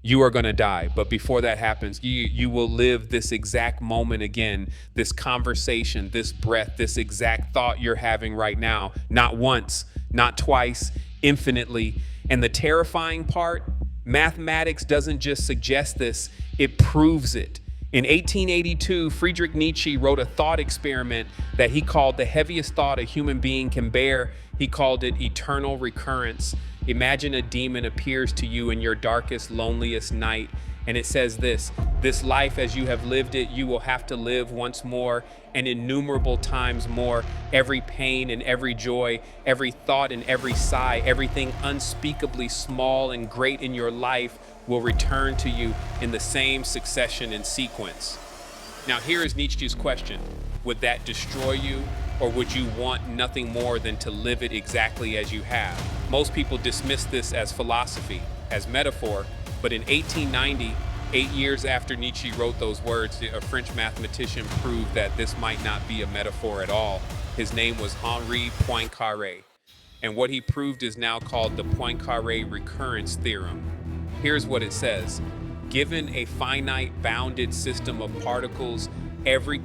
You are going to die, but before that happens, you will live this exact moment again, this conversation, this breath, this exact thought you're having right now, not once, not twice, infinitely. And the terrifying part, mathematics doesn't just suggest this, it proves it. In 1882, Friedrich Nietzsche wrote a thought experiment that he called the heaviest thought a human being can bear. He called it eternal recurrence. Imagine a demon appears to you in your darkest, loneliest night, and it says this life as you have lived it, you will have to live once more and innumerable times more. Every pain and every joy, every thought and every sigh, everything unspeakably small and great in your life will return to you in the same succession and sequence. Now, here is Nietzsche's question. Would that destroy you, or would you want nothing more than to live it exactly as you have? Most people dismiss this as philosophy, as metaphor, but in 1890, 8 years after Nietzsche wrote those words, a French mathematician proved that this might not be a metaphor at all. His name was Henri Poincaré, and what he proved is now called the Poincaré Recurrence theorem. Here's what it says. Given a finite bounded system of particles, every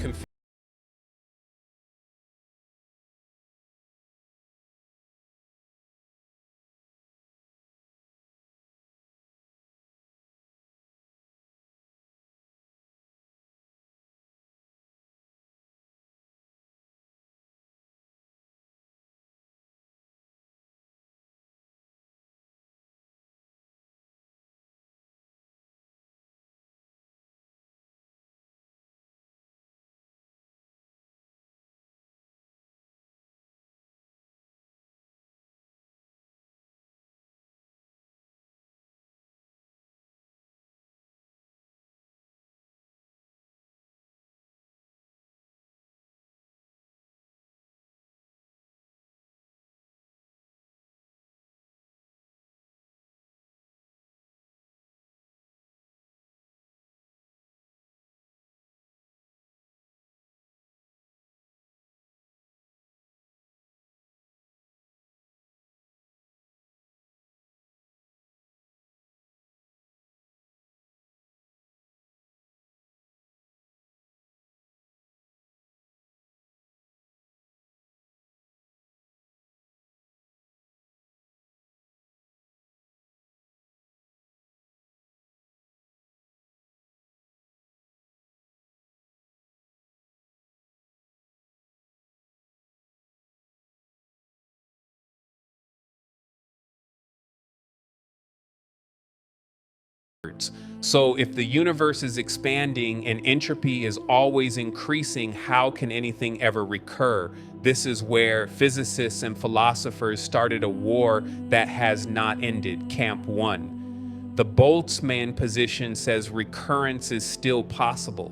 So if the universe is expanding and entropy is always increasing, how can anything ever recur? This is where physicists and philosophers started a war that has not ended, Camp 1. The Boltzmann position says recurrence is still possible.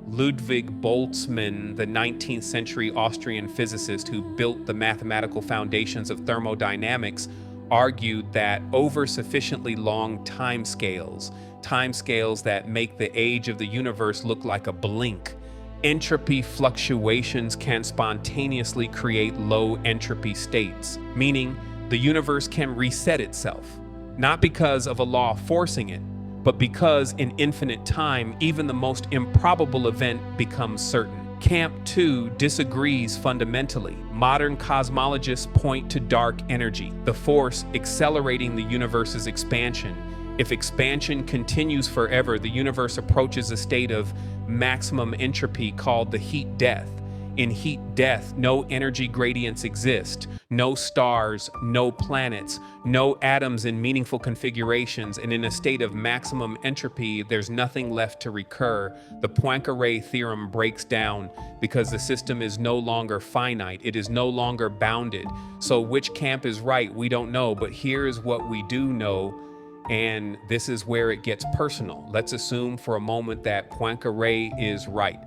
Ludwig Boltzmann, the 19th century Austrian physicist who built the mathematical foundations of thermodynamics, argued that over sufficiently long timescales that make the age of the universe look like a blink, entropy fluctuations can spontaneously create low entropy states, meaning the universe can reset itself, not because of a law forcing it, but because in infinite time, even the most improbable event becomes certain. Camp 2 disagrees fundamentally. Modern cosmologists point to dark energy, the force accelerating the universe's expansion. If expansion continues forever, the universe approaches a state of maximum entropy called the heat death. In heat death, no energy gradients exist, no stars, no planets, no atoms in meaningful configurations, and in a state of maximum entropy, there's nothing left to recur. The Poincaré theorem breaks down because the system is no longer finite, it is no longer bounded. So which camp is right, we don't know, but here's what we do know, and this is where it gets personal. Let's assume for a moment that Poincaré is right,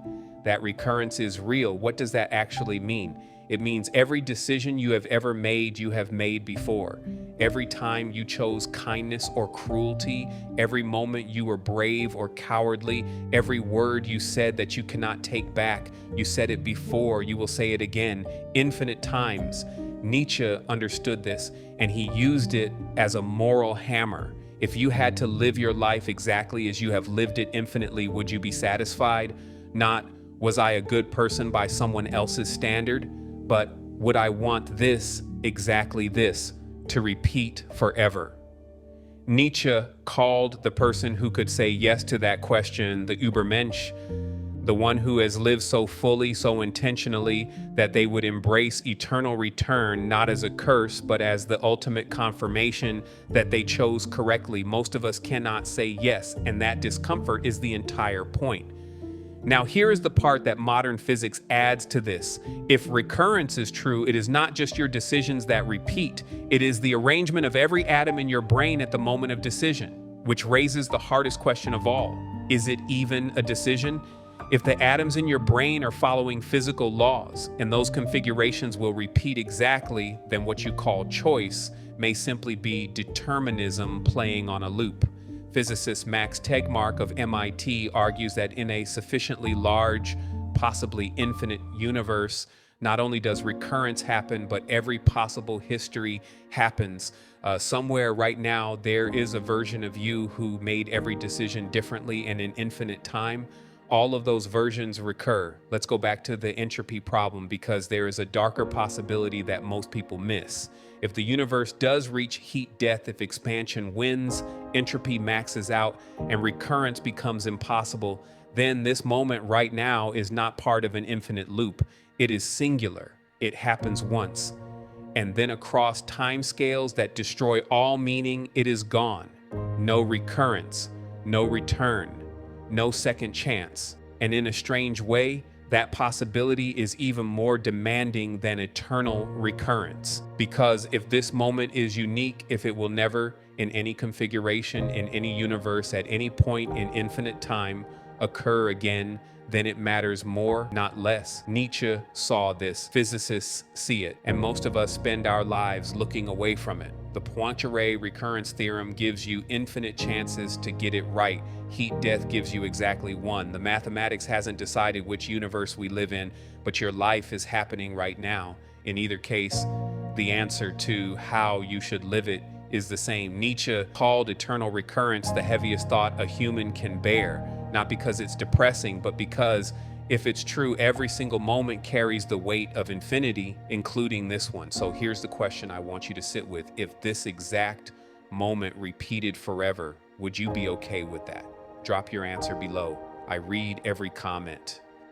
that recurrence is real. What does that actually mean? It means every decision you have ever made, you have made before. Every time you chose kindness or cruelty, every moment you were brave or cowardly, every word you said that you cannot take back, you said it before, you will say it again, infinite times. Nietzsche understood this, and he used it as a moral hammer. If you had to live your life exactly as you have lived it infinitely, would you be satisfied? Not, was I a good person by someone else's standard, but would I want this, exactly this, to repeat forever? Nietzsche called the person who could say yes to that question the Übermensch, the one who has lived so fully, so intentionally, that they would embrace eternal return not as a curse, but as the ultimate confirmation that they chose correctly. Most of us cannot say yes, and that discomfort is the entire point. Now, here is the part that modern physics adds to this. If recurrence is true, it is not just your decisions that repeat, it is the arrangement of every atom in your brain at the moment of decision, which raises the hardest question of all. Is it even a decision? If the atoms in your brain are following physical laws, and those configurations will repeat exactly, then what you call choice may simply be determinism playing on a loop. Physicist Max Tegmark of MIT argues that in a sufficiently large, possibly infinite universe, not only does recurrence happen, but every possible history happens. Somewhere right now, there is a version of you who made every decision differently and in infinite time. All of those versions recur. Let's go back to the entropy problem because there is a darker possibility that most people miss. If the universe does reach heat death, if expansion wins, entropy maxes out, and recurrence becomes impossible, then this moment right now is not part of an infinite loop. It is singular. It happens once. And then across timescales that destroy all meaning, it is gone. No recurrence, no return, no second chance. And in a strange way, that possibility is even more demanding than eternal recurrence. Because if this moment is unique, if it will never, in any configuration, in any universe, at any point in infinite time, occur again, then it matters more, not less. Nietzsche saw this, physicists see it, and most of us spend our lives looking away from it. The Poincaré Recurrence theorem gives you infinite chances to get it right. Heat death gives you exactly one. The mathematics hasn't decided which universe we live in, but your life is happening right now. In either case, the answer to how you should live it is the same. Nietzsche called eternal recurrence the heaviest thought a human can bear, not because it's depressing, but because if it's true, every single moment carries the weight of infinity, including this one. So here's the question I want you to sit with. If this exact moment repeated forever, would you be okay with that? Drop your answer below. I read every comment.